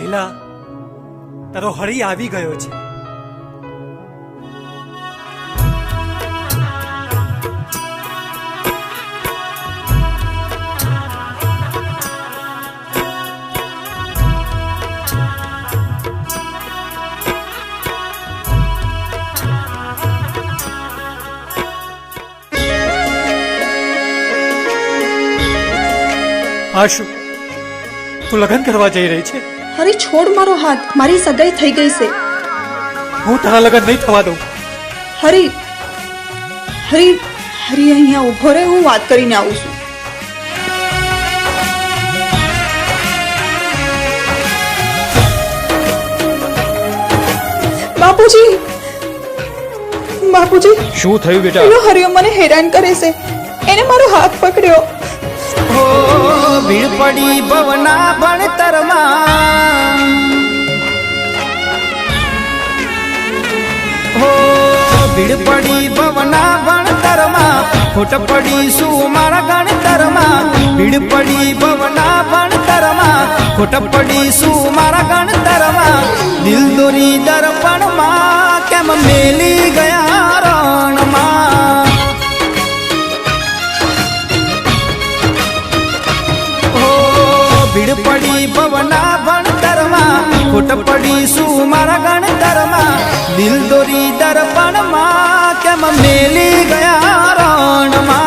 લીલા, તારો હરી આવી ગયો છે. આ શું, તું લગ્ન કરવા જઈ રહી છે? હરી છોડ મારો હાથ, મારી સગાઈ થઈ ગઈ છે. હું તારા લગ્ન નહીં થવા દઉં. હરી હરી હરી અહીંયા ઊભો રહે, હું વાત કરીને આવું છું. બાપુજી, બાપુજી, શું થયું બેટા? પેલો હરિયો મને હેરાન કરે છે. એને મારો હાથ પકડ્યો. ભીડ પડી ભવના ભણતરમાં, ભીડ પડી ભવના ભણતરમાં, ખોટ પડી શું મારા ગણતરમાં. ભીડ પડી ભવના ભણતરમાં, ખોટ પડી શું મારા ગણતરમાં. દિલ દોરી દર્પણમાં કેમ મેલી ગયા રણમાં. ભીડ પડી ભવના ભણતરમાં, ખોટ પડી શું મારા ગણતરમાં. દિલ દોરી દર્પણમાં કેમ મેલી ગયા રણમાં.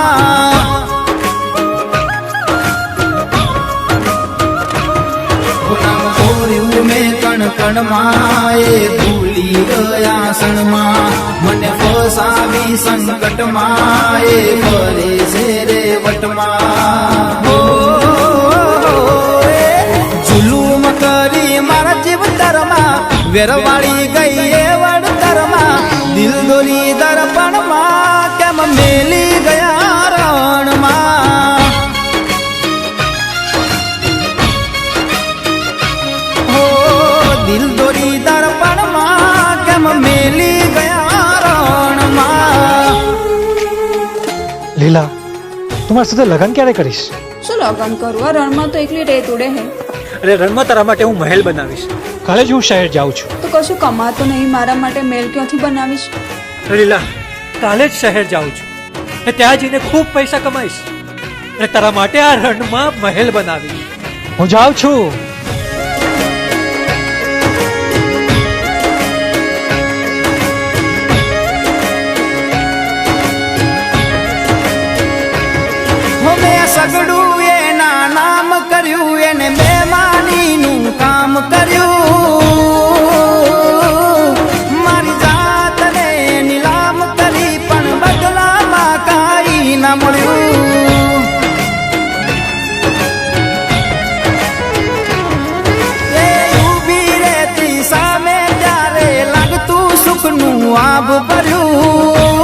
મેં કણ કણમાં એ ભૂલી ગયા ક્ષણમાં. મને ફસાવી સંકટમાં એ ફરે છે રે વટમાં. જુલુમ કરી મારા જીવતરમાં, વેરવાળી ગઈ એ વડતરમાં. દિલ દોરી દર્પણમાં કેમ મેલી ગયા રણમાં. હો દિલ દોરી દર્પણમાં કેમ મેલી ગયા રણમાં. લીલા, તું મારી સાથે લગ્ન ક્યારે કરીશ? શું લગન કરું? આ રણમાં તો એકલી રેત ઉડે હે. અરે રણમાં તારા માટે હું મહેલ બનાવીશ. કાલે જ હું શહેર જાઉં છું. તો કશું કમાતો નહીં, મારા માટે મેલ ક્યાંથી બનાવીશ? લીલા, કાલે જ શહેર જાઉં છું ને ત્યાં જઈને ખૂબ પૈસા કમાઈશ અને તારા માટે આ રણમાં મહેલ બનાવીશ. હું જાઉં છું. સગડું એના નામ કર્યું, એને બેમાનીનું કામ કર્યું. મારી જાતને નીલામ કરી પણ બદલામાં કાંઈ ના મળ્યું. એ ઊભી રહેતી સામે ત્યારે લાગતું સુખનું આભ ભર્યું.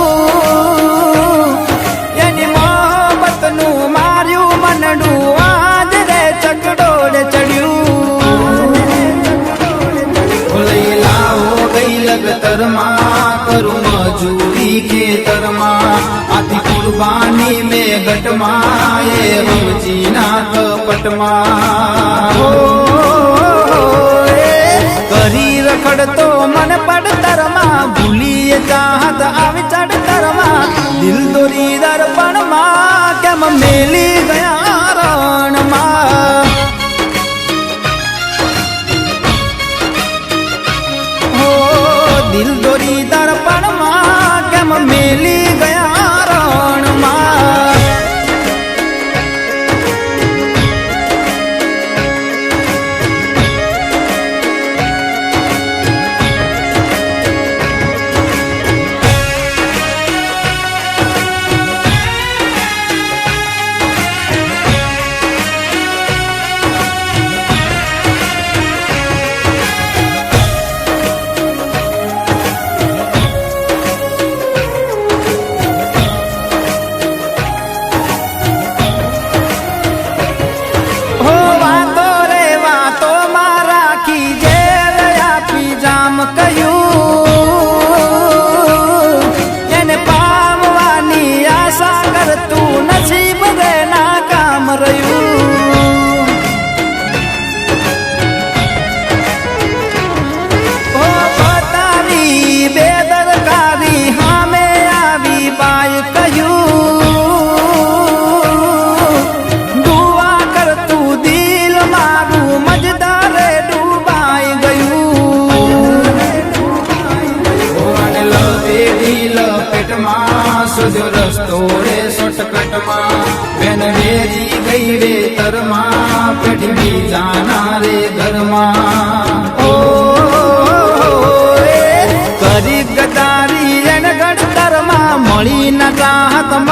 એની મોહબ્બતનું મનડું આજ રે ચકડોળે ચડ્યું. લઈ લાવો ગઈ લગતરમાં, કરું મજૂરી ખેતરમાં. આથી કુરબાની મેં ગટમાં એ રમજીના કપટમાં. કરી રખડતો મન પડતરમાં, ભૂલી ચાહત આવી ચડતરમાં. દિલ દોરી દર્પણમાં કેમ મેલી ગયા રણમાં. હો દિલ દોરી દર્પણમાં કેમ મેલી ગયા રણમાં.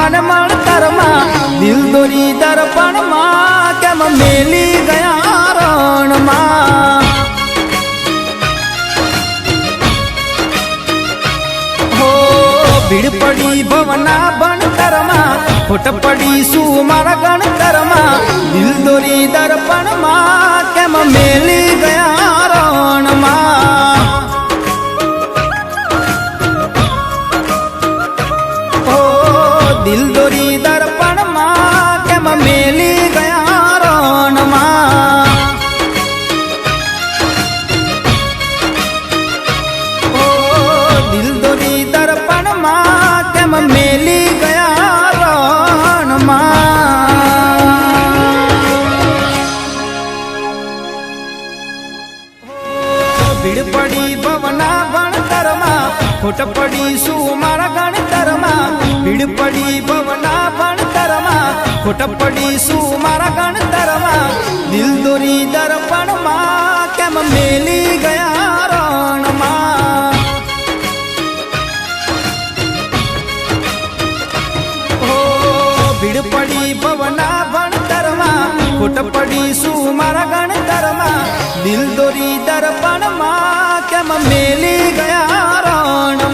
મને મળતરમાં દિલ દોરી દર્પણમાં કેમ મેલી ગયા રણમાં હો ભીડ પડી ભવના ભણતરમાં ખોટ પડી શું મારા ગણતરમાં દિલ દોરી દર્પણમાં કેમ મેલી ગયા રણમાં દિલ દોરી દર્પણમાં કેમ મેલી ગયા રણમાં ઓ દિલ દોરી દર્પણમાં કેમ મેલી ગયા રણમાં ભીડ પડી ભવના ભણતરમાં ખોટ પડી શું મારા ગણતરમાં ભીડ પડી ભવના ભણતરમાં ખોટ પડી શું મારા ગણતરમાં દિલ દોરી દર્પણમાં કેમ મેલી ગયા રણમાં ઓ ભીડ પડી ભવના ભણતરમાં ખોટ પડી શું મારા ગણતરમાં દિલ દોરી દર્પણમાં કેમ મેલી ગયા રણ